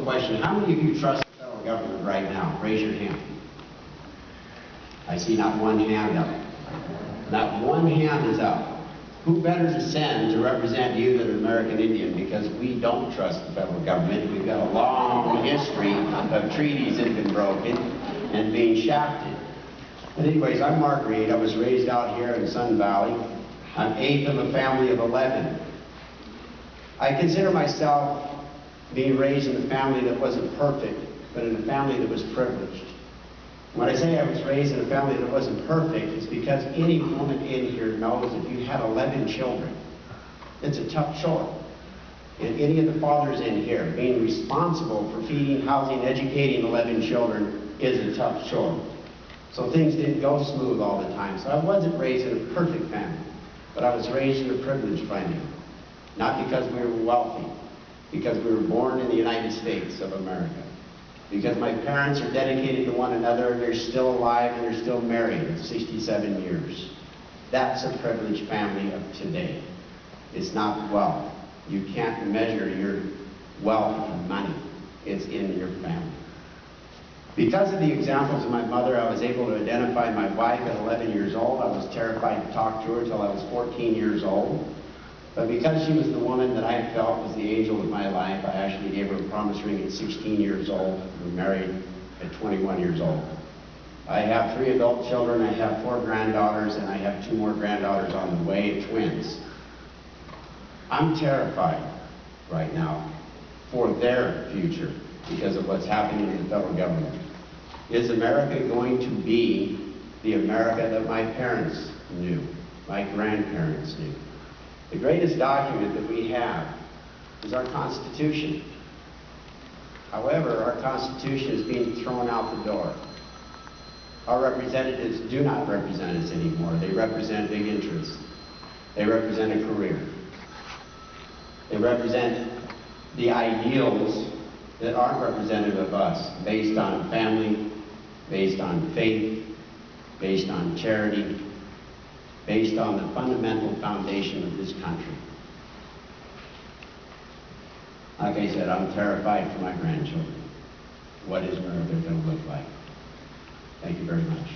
simple question. How many of you trust the federal government right now? Raise your hand. I see not one hand up. Not one hand is up. Who better to send to represent you than an American Indian? Because we don't trust the federal government. We've got a long history of treaties that have been broken and being shafted. But anyways, I'm Mark Reed. I was raised out here in Sun Valley. I'm 8th of a family of 11. I consider myself being raised in a family that wasn't perfect, but in a family that was privileged. When I say I was raised in a family that wasn't perfect, it's because any woman in here knows if you had 11 children, it's a tough chore. And any of the fathers in here, being responsible for feeding, housing, educating 11 children is a tough chore. So things didn't go smooth all the time. So I wasn't raised in a perfect family, but I was raised in a privileged family. Not because we were wealthy, because we were born in the United States of America. Because my parents are dedicated to one another, they're still alive and they're still married at 67 years. That's a privileged family of today. It's not wealth. You can't measure your wealth in money. It's in your family. Because of the examples of my mother, I was able to identify my wife at 11 years old. I was terrified to talk to her until I was 14 years old. But because she was the woman that I felt was the angel of my life, I actually gave her a promise ring at 16 years old. We married at 21 years old. I have 3 adult children, I have 4 granddaughters, and I have 2 more granddaughters on the way, twins. I'm terrified right now for their future because of what's happening in the federal government. Is America going to be the America that my parents knew, my grandparents knew? The greatest document that we have is our Constitution. However, our Constitution is being thrown out the door. Our representatives do not represent us anymore. They represent big interests. They represent a career. They represent the ideals that aren't representative of us, based on family, based on faith, based on charity, based on the fundamental foundation of this country. Like I said, I'm terrified for my grandchildren. What is America going to look like? Thank you very much.